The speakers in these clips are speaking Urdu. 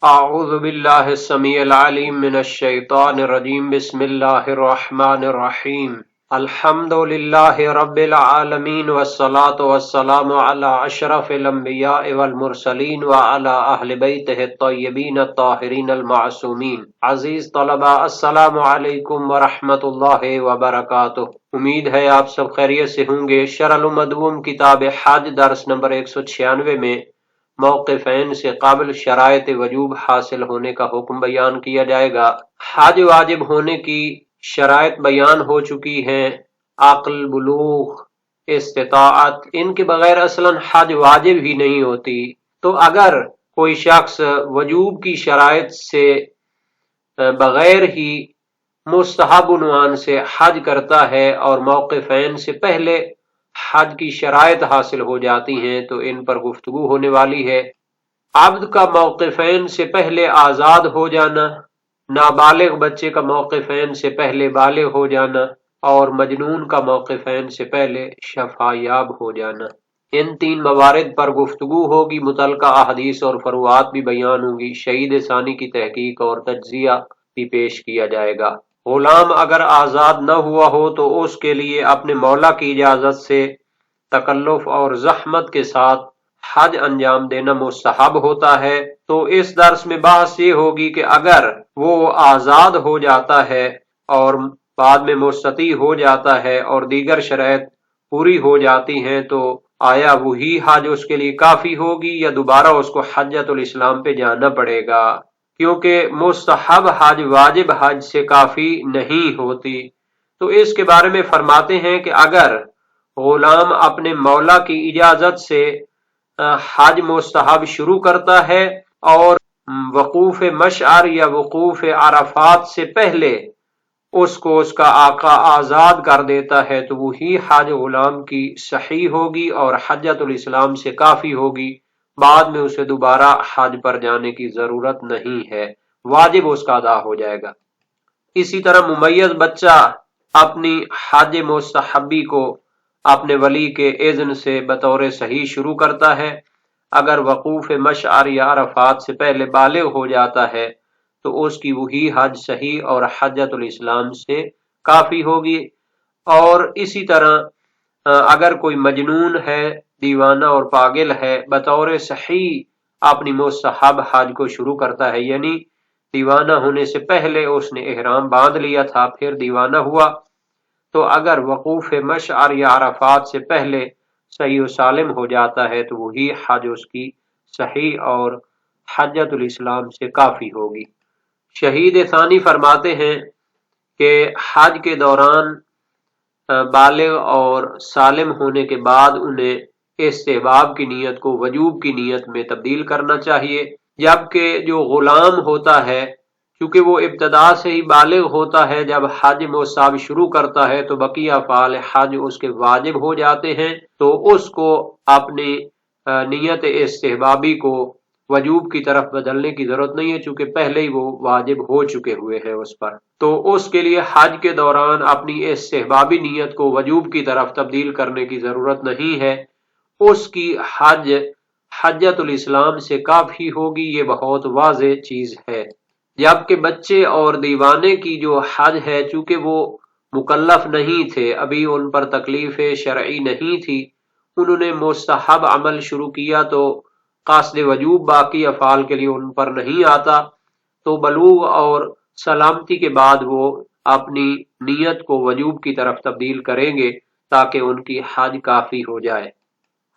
اعوذ باللہ السمیع العلیم من الشیطان الرجیم بسم اللہ الرحمن الرحیم الحمد للہ رب العالمین والصلاة والسلام علی اشرف الانبیاء والمرسلین وعلی اہل بیتہ الطیبین الطاہرین المعصومین۔ عزیز طلباء، السلام علیکم ورحمۃ اللہ وبرکاتہ۔ امید ہے آپ سب خیریت سے ہوں گے۔ شرح المدوم کتاب حج درس نمبر 196 میں موقفین سے قبل شرائط وجوب حاصل ہونے کا حکم بیان کیا جائے گا۔ حج واجب ہونے کی شرائط بیان ہو چکی ہیں، عقل، بلوغ، استطاعت، ان کے بغیر اصلاً حج واجب ہی نہیں ہوتی۔ تو اگر کوئی شخص وجوب کی شرائط سے بغیر ہی مستحب عنوان سے حج کرتا ہے اور موقفین سے پہلے حج کی شرائط حاصل ہو جاتی ہیں تو ان پر گفتگو ہونے والی ہے۔ عبد کا موقفین سے پہلے آزاد ہو جانا، نابالغ بچے کا موقفین سے پہلے بالغ ہو جانا اور مجنون کا موقفین سے پہلے شفا یاب ہو جانا، ان تین موارد پر گفتگو ہوگی۔ متعلقہ احادیث اور فروعات بھی بیان ہوں گی۔ شہید ثانی کی تحقیق اور تجزیہ بھی پیش کیا جائے گا۔ غلام اگر آزاد نہ ہوا ہو تو اس کے لیے اپنے مولا کی اجازت سے تکلف اور زحمت کے ساتھ حج انجام دینا مستحب ہوتا ہے۔ تو اس درس میں بحث یہ ہوگی کہ اگر وہ آزاد ہو جاتا ہے اور بعد میں مستطیع ہو جاتا ہے اور دیگر شرائط پوری ہو جاتی ہیں تو آیا وہی حج اس کے لیے کافی ہوگی یا دوبارہ اس کو حجۃ الاسلام پہ جانا پڑے گا، کیونکہ مستحب حج واجب حج سے کافی نہیں ہوتی۔ تو اس کے بارے میں فرماتے ہیں کہ اگر غلام اپنے مولا کی اجازت سے حج مستحب شروع کرتا ہے اور وقوف مشعر یا وقوف عرفات سے پہلے اس کو اس کا آقا آزاد کر دیتا ہے تو وہی حج غلام کی صحیح ہوگی اور حجۃ الاسلام سے کافی ہوگی، بعد میں اسے دوبارہ حج پر جانے کی ضرورت نہیں ہے، واجب اس کا ادا ہو جائے گا۔ اسی طرح ممیز بچہ اپنی حج مستحبی کو اپنے ولی کے اذن سے بطور صحیح شروع کرتا ہے۔ اگر وقوف مشعر یا عرفات سے پہلے بالغ ہو جاتا ہے تو اس کی وہی حج صحیح اور حجۃ الاسلام سے کافی ہوگی۔ اور اسی طرح اگر کوئی مجنون ہے، دیوانہ اور پاگل ہے، بطور صحیح اپنی مستحب حج کو شروع کرتا ہے، یعنی دیوانہ ہونے سے پہلے اس نے احرام باندھ لیا تھا پھر دیوانہ ہوا، تو اگر وقوف مشعر یا عرفات سے پہلے صحیح و سالم ہو جاتا ہے تو وہی حج اس کی صحیح اور حجۃ الاسلام سے کافی ہوگی۔ شہید ثانی فرماتے ہیں کہ حج کے دوران بالغ اور سالم ہونے کے بعد انہیں استحباب کی نیت کو وجوب کی نیت میں تبدیل کرنا چاہیے، جبکہ جو غلام ہوتا ہے کیونکہ وہ ابتدا سے ہی بالغ ہوتا ہے، جب حج مستحب شروع کرتا ہے تو بقیہ افعال حج اس کے واجب ہو جاتے ہیں، تو اس کو اپنی نیت استحبابی کو وجوب کی طرف بدلنے کی ضرورت نہیں ہے، چونکہ پہلے ہی وہ واجب ہو چکے ہوئے ہیں اس پر۔ تو اس کے لیے حج کے دوران اپنی استحبابی نیت کو وجوب کی طرف تبدیل کرنے کی ضرورت نہیں ہے، اس کی حج حجۃ الاسلام سے کافی ہوگی، یہ بہت واضح چیز ہے۔ جبکہ بچے اور دیوانے کی جو حج ہے، چونکہ وہ مکلف نہیں تھے، ابھی ان پر تکلیف شرعی نہیں تھی، انہوں نے مستحب عمل شروع کیا تو قصد وجوب باقی افعال کے لیے ان پر نہیں آتا، تو بلوغ اور سلامتی کے بعد وہ اپنی نیت کو وجوب کی طرف تبدیل کریں گے تاکہ ان کی حج کافی ہو جائے۔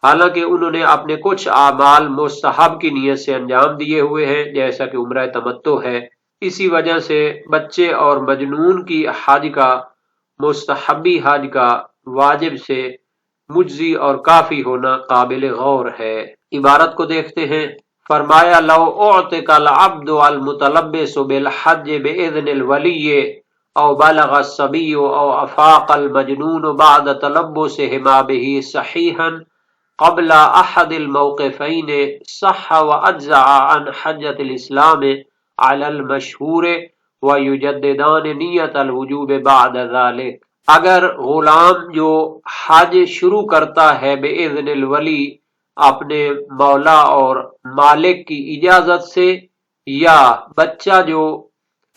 حالانکہ انہوں نے اپنے کچھ اعمال مستحب کی نیت سے انجام دیے ہوئے ہیں، جیسا کہ عمرہ تمتع ہے، اسی وجہ سے بچے اور مجنون کی حج کا مستحبی حج کا واجب سے مجزی اور کافی ہونا قابل غور ہے۔ عبارت کو دیکھتے ہیں۔ فرمایا لو اعتق العبد المتلبس بالحج باذن الولی او بلغ الصبی او افاق المجنون بعد تلبسهما به صحیحا قبل احد الموقفین صح واجزع عن حجۃ الاسلام علی المشہور ویجددان نیت الوجوب بعد ذلك۔ اگر غلام جو حج شروع کرتا ہے باذن الولی اپنے مولا اور مالک کی اجازت سے، یا بچہ جو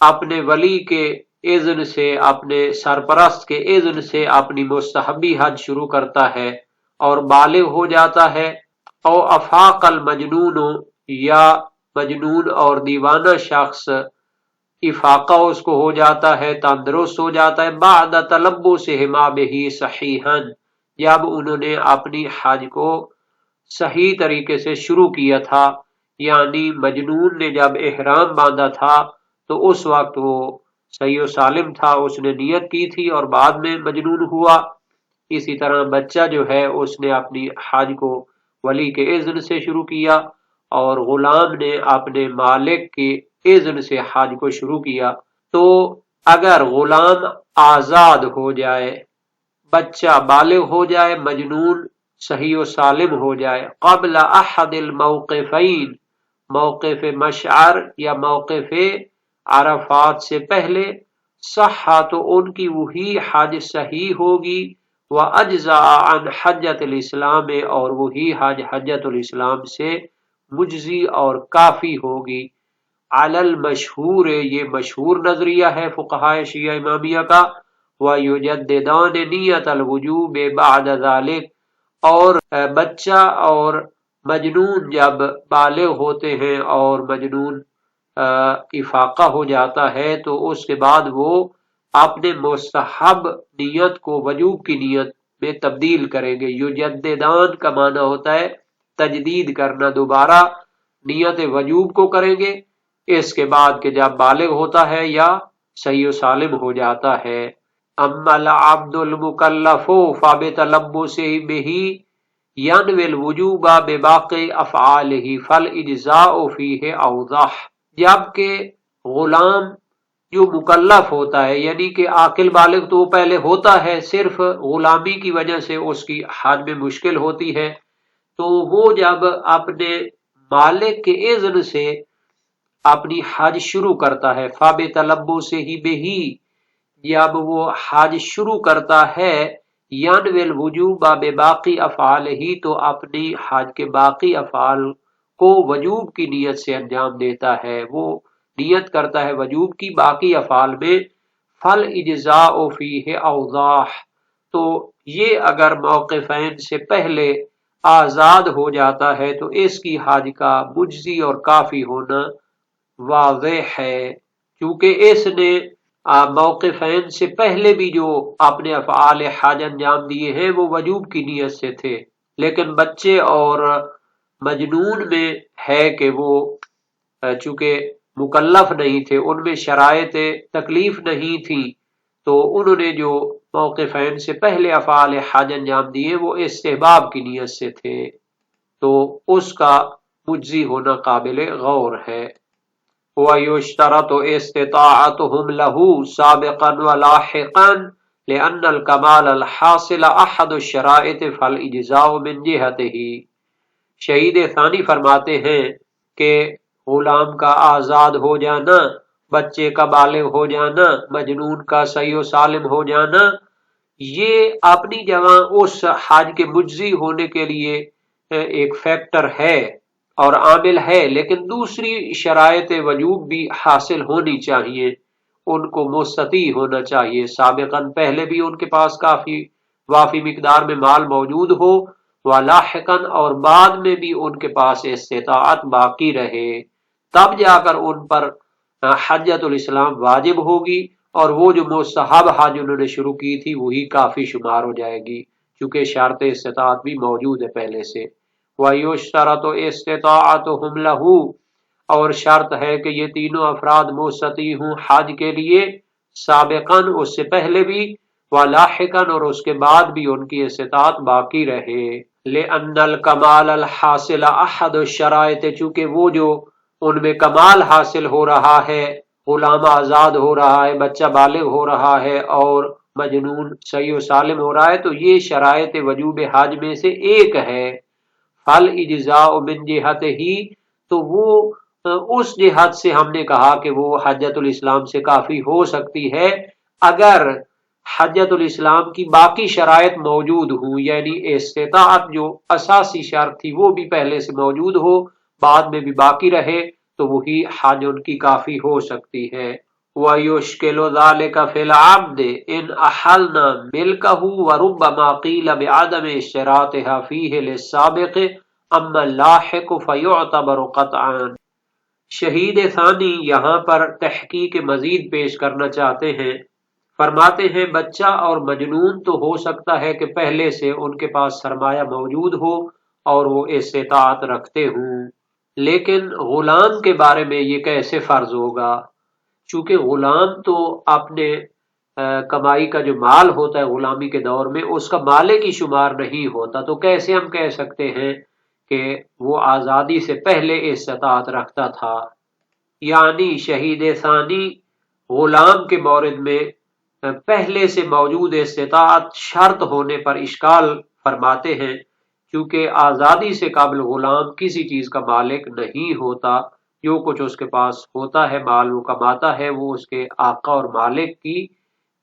اپنے ولی کے اذن سے، اپنے سرپرست کے اذن سے اپنی مستحبی حج شروع کرتا ہے اور بالغ ہو جاتا ہے، او افاق المجنون، یا مجنون اور دیوانہ شخص افاقہ اس کو ہو جاتا ہے، تندرست ہو جاتا ہے، بعد تلبسہما بہ صحیحا، جب انہوں نے اپنی حج کو صحیح طریقے سے شروع کیا تھا، یعنی مجنون نے جب احرام باندھا تھا تو اس وقت وہ صحیح و سالم تھا، اس نے نیت کی تھی اور بعد میں مجنون ہوا۔ اسی طرح بچہ جو ہے اس نے اپنی حج کو ولی کے اذن سے شروع کیا، اور غلام نے اپنے مالک کے اذن سے حج کو شروع کیا۔ تو اگر غلام آزاد ہو جائے، بچہ بالغ ہو جائے، مجنون صحیح و سالم ہو جائے، قبل احد الموقفین، موقف مشعر یا موقف عرفات سے پہلے، صحا تو ان کی وہی حج صحیح ہوگی، واجزاء عن حجۃ الاسلام، اور وہی حج حجۃ الاسلام سے مجزی اور کافی ہوگی۔ علی المشہور، یہ مشہور نظریہ ہے فقہائے شیعہ امامیہ کا، وَيُجَدِّدَانِ نِيَّةَ الْوُجُوبِ بَعْدَ ذَلِكَ، اور بچہ اور مجنون جب بالغ ہوتے ہیں اور مجنون افاقہ ہو جاتا ہے تو اس کے بعد وہ اپنے مستحب نیت کو وجوب کی نیت میں تبدیل کریں گے۔ یجددان کا معنی ہوتا ہے تجدید کرنا، دوبارہ نیت وجوب کو کریں گے اس کے بعد کہ جب بالغ ہوتا ہے یا صحیح و سالم ہو جاتا ہے۔ اما العبد المکلف فبتلبسہ بہ ینوی الوجوب بباقی افعالہ فالاجزاء فیہ اوضح، جبکہ غلام جو مکلف ہوتا ہے، یعنی کہ عاقل بالغ تو وہ پہلے ہوتا ہے، صرف غلامی کی وجہ سے اس کی حج میں مشکل ہوتی ہے، تو وہ جب اپنے مالک کے اذن سے اپنی حج شروع کرتا ہے، فبتلبسہ بہ، جب وہ حج شروع کرتا ہے، ینوی الوجوب بباقی افعالہ، تو اپنی حج کے باقی افعال کو وجوب کی نیت سے انجام دیتا ہے، وہ نیت کرتا ہے وجوب کی باقی افعال میں، فالاجزاء فیہ اوضح، تو یہ اگر موقفین سے پہلے آزاد ہو جاتا ہے تو اس کی حج کا مجزی اور کافی ہونا واضح ہے، کیونکہ اس نے موقفین سے پہلے بھی جو اپنے افعال حج انجام دیے ہیں وہ وجوب کی نیت سے تھے، لیکن بچے اور مجنون میں ہے کہ وہ چونکہ مکلف نہیں تھے، ان میں شرائط تکلیف نہیں تھی، تو انہوں نے جو موقفین سے پہلے افعال حج انجام دیے وہ استحباب کی نیت سے تھے، تو اس کا مجزی ہونا قابل غور ہے۔ وَيُشْتَرَطُ اسْتِطَاعَتُهُمْ لَهُ سَابِقًا وَلَاحِقًا لِأَنَّ الْكَمَالَ الْحَاصِلَ أَحَدُ الشَّرَائِطِ فَالْإِجْزَاءُ مِنْ جِهَتِهِ۔ شہید ثانی فرماتے ہیں کہ غلام کا آزاد ہو جانا، بچے کا بالغ ہو جانا، مجنون کا صحیح و سالم ہو جانا، یہ اپنی جگہ اس حج کے مجزی ہونے کے لیے ایک فیکٹر ہے اور عامل ہے، لیکن دوسری شرائط وجوب بھی حاصل ہونی چاہیے، ان کو مستطیع ہونا چاہیے، سابقاً پہلے بھی ان کے پاس کافی وافی مقدار میں مال موجود ہو، ولاحقاً اور بعد میں بھی ان کے پاس استطاعت باقی رہے، تب جا کر ان پر حجۃ الاسلام واجب ہوگی، اور وہ جو مستحب حج انہوں نے شروع کی تھی وہی کافی شمار ہو جائے گی، چونکہ شرط استطاعت بھی موجود ہے پہلے سے۔ وَيُشْتَرَطُ اسْتِطَاعَتُهُمْ لَهُ، اور شرط ہے کہ یہ تینوں افراد مستطیع ہوں حج کے لیے، سابقاً اس سے پہلے بھی، ولاحقاً اور اس کے بعد بھی ان کی استطاعت باقی رہے۔ لِأَنَّ الْكَمَالَ الْحَاصِلَ أَحَدُ الشَّرَائِطِ، چونکہ وہ جو ان میں کمال حاصل ہو رہا ہے، غلام آزاد ہو رہا ہے، بچہ بالغ ہو رہا ہے اور مجنون صحیح و سالم ہو رہا ہے، تو یہ شرائط وجوب حج میں سے ایک ہے۔ فالاجزاء من جہتہ، تو وہ اس جہت سے ہم نے کہا کہ وہ حجۃ الاسلام سے کافی ہو سکتی ہے اگر حجۃ الاسلام کی باقی شرائط موجود ہوں، یعنی استطاعت جو اساسی شرط تھی وہ بھی پہلے سے موجود ہو، بعد میں بھی باقی رہے، تو وہی حج ان کی کافی ہو سکتی ہے۔ وَيُشْكِلُ ذَلِكَ فِي الْعَبْدِ إِنْ أَحَلْنَا مِلْكَهُ وَرُبَّمَا قِيلَ بِعَدَمِ اشْتِرَاطِهَا فِيهِ لِلسَّابِقِ أَمَّا اللَّاحِقُ فَيُعْتَبَرُ قَطْعًا۔ شہید ثانی یہاں پر تحقیق مزید پیش کرنا چاہتے ہیں، فرماتے ہیں بچہ اور مجنون تو ہو سکتا ہے کہ پہلے سے ان کے پاس سرمایہ موجود ہو اور وہ استطاعت رکھتے ہوں، لیکن غلام کے بارے میں یہ کیسے فرض ہوگا؟ چونکہ غلام تو اپنے کمائی کا جو مال ہوتا ہے غلامی کے دور میں اس کا مالک ہی شمار نہیں ہوتا، تو کیسے ہم کہہ سکتے ہیں کہ وہ آزادی سے پہلے استطاعت رکھتا تھا؟ یعنی شہید ثانی غلام کے مورد میں پہلے سے موجود استطاعت شرط ہونے پر اشکال فرماتے ہیں، کیونکہ آزادی سے قبل غلام کسی چیز کا مالک نہیں ہوتا، جو کچھ اس کے پاس ہوتا ہے مال وہ کماتا ہے وہ اس کے آقا اور مالک کی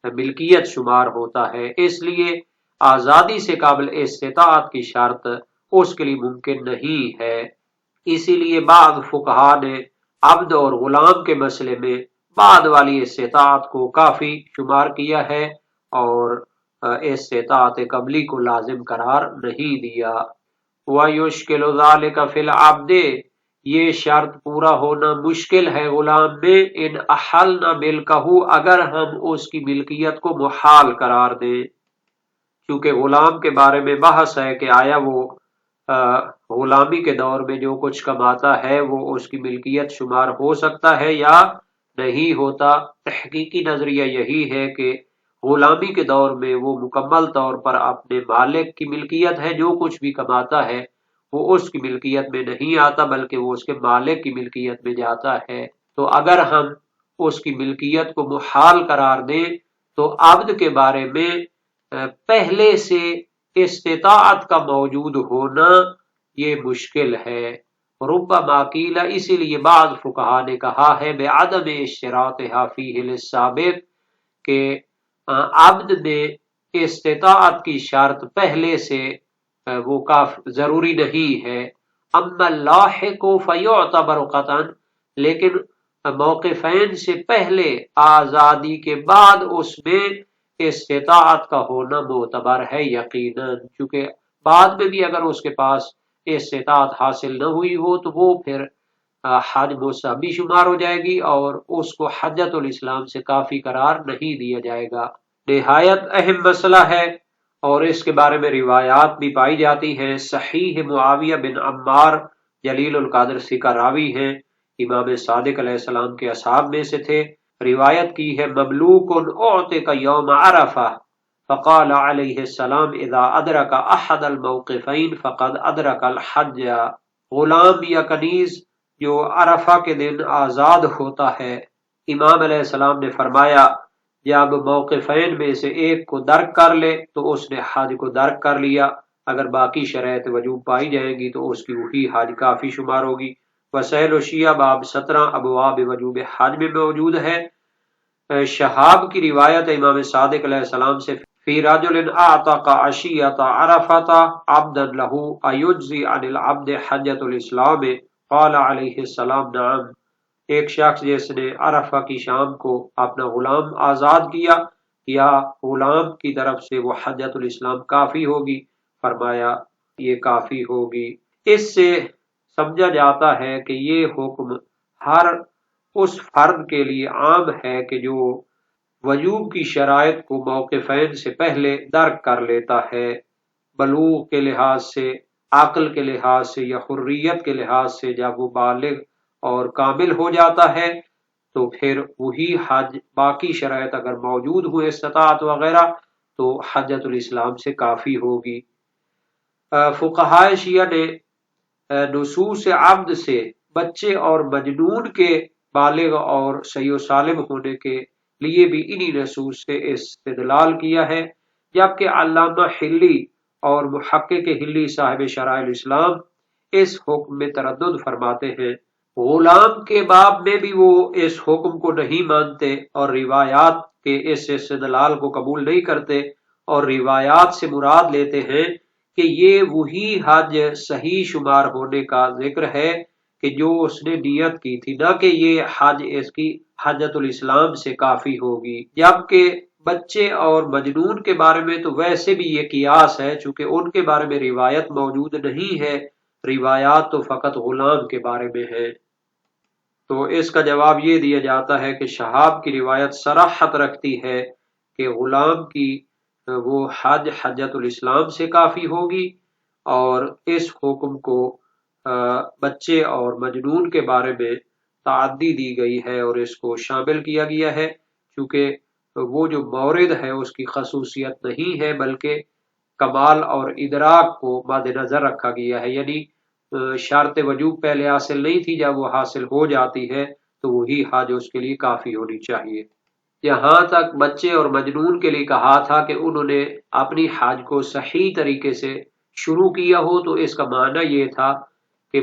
ملکیت شمار ہوتا ہے، اس لیے آزادی سے قبل استطاعت کی شرط اس کے لیے ممکن نہیں ہے۔ اسی لیے بعض فقہا نے عبد اور غلام کے مسئلے میں بعد والی استطاعت کو کافی شمار کیا ہے اور استطاعت قبلی کو لازم قرار نہیں دیا۔ وَيُشْكِلُ ذَلِكَ فِي الْعَبْدِ، یہ شرط پورا ہونا مشکل ہے غلام میں، ان احلنا ملکہ، اگر ہم اس کی ملکیت کو محال قرار دیں، کیونکہ غلام کے بارے میں بحث ہے کہ آیا وہ غلامی کے دور میں جو کچھ کماتا ہے وہ اس کی ملکیت شمار ہو سکتا ہے یا نہیں ہوتا۔ تحقیقی نظریہ یہی ہے کہ غلامی کے دور میں وہ مکمل طور پر اپنے مالک کی ملکیت ہے، جو کچھ بھی کماتا ہے وہ اس کی ملکیت میں نہیں آتا بلکہ وہ اس کے مالک کی ملکیت میں جاتا ہے۔ تو اگر ہم اس کی ملکیت کو محال قرار دیں تو عبد کے بارے میں پہلے سے استطاعت کا موجود ہونا یہ مشکل ہے۔ ربما قیل، اسی لیے بعض فقہا نے کہا ہے بعدم اشتراطها فیہ للسابق، کہ عبد میں استطاعت کی شرط پہلے سے وہ ضروری نہیں ہے۔ اما اللاحق فیعتبر قطعا، لیکن موقفین سے پہلے آزادی کے بعد اس میں استطاعت کا ہونا معتبر ہے یقیناً، کیونکہ بعد میں بھی اگر اس کے پاس استطاعت حاصل نہ ہوئی ہو تو وہ پھر حج مستحبی شمار ہو جائے گی اور اس کو حجۃ الاسلام سے کافی قرار نہیں دیا جائے گا۔ نہایت اہم مسئلہ ہے اور اس کے بارے میں روایات بھی پائی جاتی ہیں۔ صحیح معاویہ بن عمار جلیل القدر ثقہ راوی ہیں، امام صادق علیہ السلام کے اصحاب میں سے تھے، روایت کی ہے مملوک اعتق یوم عرفہ فقال علیہ السلام اذا ادرک احد الموقفین فقد ادرک الحج، غلام یا کنیز جو عرفہ کے دن آزاد ہوتا ہے، امام علیہ السلام نے فرمایا جب موقفین میں سے ایک کو درک کر لے تو اس نے حج کو درک کر لیا، اگر باقی شرائط وجوب پائی جائیں گی تو اس کی وہی حج کافی شمار ہوگی۔ وسائل الشیعہ باب 17 ابواب وجوب حج میں موجود ہے۔ شہاب کی روایت امام صادق علیہ السلام سے فی رجل اعتق عشیۃ عرفۃ عبدا له ایجزی عن العبد حجۃ الاسلام قال علیہ السلام نعم، ایک شخص جس نے عرفہ کی شام کو اپنا غلام آزاد کیا یا غلام کی طرف سے وہ حجۃ الاسلام کافی ہوگی، فرمایا یہ کافی ہوگی۔ اس سے سمجھا جاتا ہے کہ یہ حکم ہر اس فرد کے لیے عام ہے کہ جو وجوب کی شرائط کو موقفین سے پہلے درک کر لیتا ہے، بلوغ کے لحاظ سے، عقل کے لحاظ سے یا حریت کے لحاظ سے۔ جب وہ بالغ اور کامل ہو جاتا ہے تو پھر وہی حج باقی شرائط اگر موجود ہوئے استطاعت وغیرہ تو حجۃ الاسلام سے کافی ہوگی۔ فقہائے شیعہ نے نصوص عبد سے بچے اور مجنون کے بالغ اور صحیح و سالم ہونے کے لیے بھی انہی نصوص سے استدلال کیا ہے، جبکہ علامہ حلی اور محقق حلی صاحب شرائع الاسلام اس حکم میں تردد فرماتے ہیں۔ غلام کے باب میں بھی وہ اس حکم کو نہیں مانتے اور روایات کے اس استدلال کو قبول نہیں کرتے، اور روایات سے مراد لیتے ہیں کہ یہ وہی حج صحیح شمار ہونے کا ذکر ہے کہ جو اس نے نیت کی تھی، نہ کہ یہ حج اس کی حجۃ الاسلام سے کافی ہوگی۔ جبکہ بچے اور مجنون کے بارے میں تو ویسے بھی یہ قیاس ہے، چونکہ ان کے بارے میں روایت موجود نہیں ہے، روایات تو فقط غلام کے بارے میں ہے۔ تو اس کا جواب یہ دیا جاتا ہے کہ شہاب کی روایت صراحت رکھتی ہے کہ غلام کی وہ حج حجۃ الاسلام سے کافی ہوگی، اور اس حکم کو بچے اور مجنون کے بارے میں تعدی دی گئی ہے اور اس کو شامل کیا گیا ہے، چونکہ وہ جو مورد ہے اس کی خصوصیت نہیں ہے، بلکہ کمال اور ادراک کو مد نظر رکھا گیا ہے، یعنی شرط وجوب پہلے حاصل نہیں تھی، جب وہ حاصل ہو جاتی ہے تو وہی حج اس کے لیے کافی ہونی چاہیے۔ یہاں تک بچے اور مجنون کے لیے کہا تھا کہ انہوں نے اپنی حج کو صحیح طریقے سے شروع کیا ہو، تو اس کا معنی یہ تھا کہ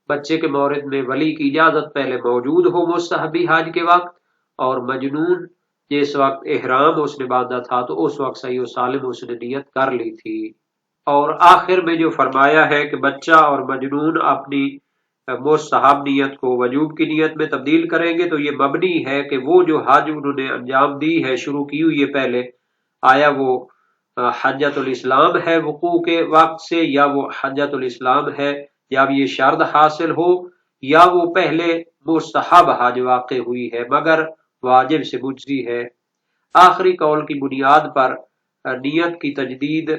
بچے کے مورد میں ولی کی اجازت پہلے موجود ہو مستحبی حج کے وقت، اور مجنون جس وقت احرام اس نے باندھا تھا تو اس وقت صحیح و سالم اس نے نیت کر لی تھی۔ اور آخر میں جو فرمایا ہے کہ بچہ اور مجنون اپنی مستحب نیت کو وجوب کی نیت میں تبدیل کریں گے، تو یہ مبنی ہے کہ وہ جو حج انہوں نے انجام دی ہے، شروع کی ہوئی ہے پہلے، آیا وہ حجۃ الاسلام ہے وقوع کے وقت سے، یا وہ حجۃ الاسلام ہے جب یہ شرط حاصل ہو، یا وہ پہلے مستحب حج واقع ہوئی ہے مگر واجب سے مجزی ہے۔ آخری قول کی بنیاد پر نیت کی تجدید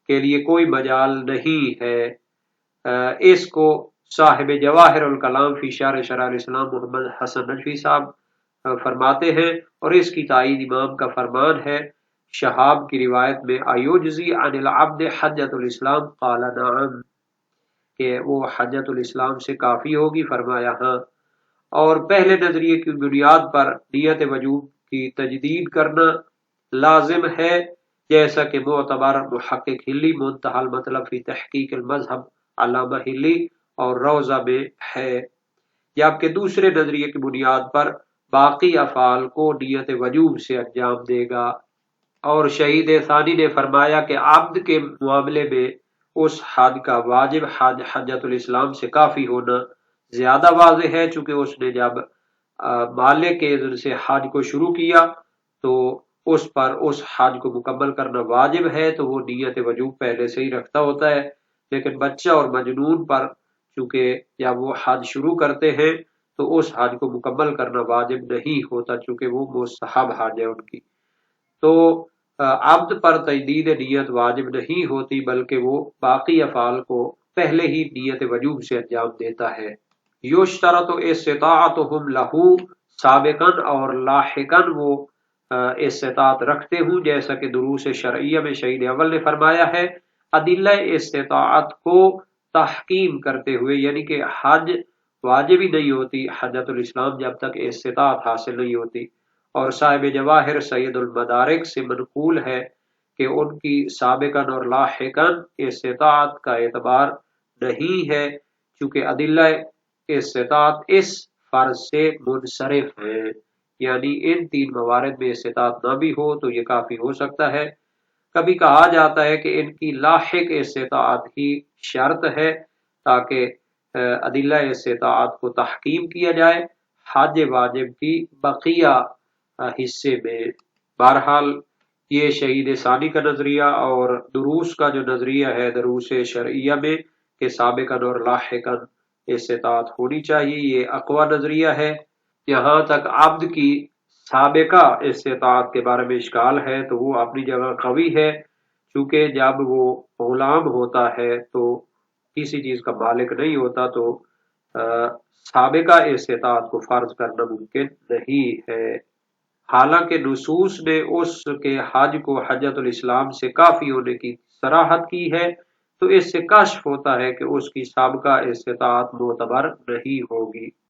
کے لیے کوئی مجال نہیں ہے۔ اس کو صاحب جواہر الکلام فی شرح شرع الاسلام محمد حسن نجفی صاحب فرماتے ہیں، اور اس کی تائید امام کا فرمان ہے۔ شہاب کی روایت میں ایجزی عن العبد حجۃ الاسلام قال نعم، کہ وہ حجۃ الاسلام سے کافی ہوگی، فرمایا ہاں۔ اور پہلے نظریے کی بنیاد پر نیت وجوب کی تجدید کرنا لازم ہے، جیسا کہ معتبر محقق ہلی منتہی المطلب فی تحقیق المذہب علامہ ہلی اور روضہ میں ہے، جبکہ دوسرے نظریے کی بنیاد پر باقی افعال کو نیت وجوب سے انجام دے گا۔ اور شہید ثانی نے فرمایا کہ عبد کے معاملے میں اس حج کا واجب حج حجۃ الاسلام سے کافی ہونا زیادہ واضح ہے، چونکہ اس نے جب مالک کے اذن سے حج کو شروع کیا تو اس پر اس حج کو مکمل کرنا واجب ہے، تو وہ نیت وجوب پہلے سے ہی رکھتا ہوتا ہے۔ لیکن بچہ اور مجنون پر چونکہ جب وہ حج شروع کرتے ہیں تو اس حج کو مکمل کرنا واجب نہیں ہوتا، چونکہ وہ مستحب حج ہے ان کی۔ تو عبد پر تجدید نیت واجب نہیں ہوتی، بلکہ وہ باقی افعال کو پہلے ہی نیت وجوب سے انجام دیتا ہے۔ یشترط استطاعتهم له سابقا اور لاحقا وہ استطاعت رکھتے ہوں، جیسا کہ دروس شرعیہ میں شہید اول نے فرمایا ہے، ادلہ استطاعت کو تحکیم کرتے ہوئے، یعنی کہ حج واجب ہی نہیں ہوتی حجۃ الاسلام جب تک استطاعت حاصل نہیں ہوتی۔ اور صاحب جواہر سید المدارک سے منقول ہے کہ ان کی سابقاً اور لاحقاً استطاعت کا اعتبار نہیں ہے، چونکہ ادلہ استطاعت اس فرض سے منصرف ہیں، یعنی ان تین موارد میں استطاعت نہ بھی ہو تو یہ کافی ہو سکتا ہے۔ کبھی کہا جاتا ہے کہ ان کی لاحق استطاعت ہی شرط ہے تاکہ ادلہ استطاعت کو تحکیم کیا جائے حج واجب کی بقیہ حصے میں۔ بہرحال یہ شہید ثانی کا نظریہ اور دروس کا جو نظریہ ہے دروس شرعیہ میں کہ سابقاً اور لاحقاً استطاعت ہونی چاہیے، یہ اقوی نظریہ ہے۔ یہاں تک عبد کی سابقہ استطاعت کے بارے میں اشکال ہے تو وہ اپنی جگہ قوی ہے، چونکہ جب وہ غلام ہوتا ہے تو کسی چیز کا مالک نہیں ہوتا، تو سابقہ استطاعت کو فرض کرنا ممکن نہیں ہے۔ حالانکہ نصوص نے اس کے حج کو حجۃ الاسلام سے کافی ہونے کی صراحت کی ہے، تو اس سے کشف ہوتا ہے کہ اس کی سابقہ استطاعت معتبر نہیں ہوگی۔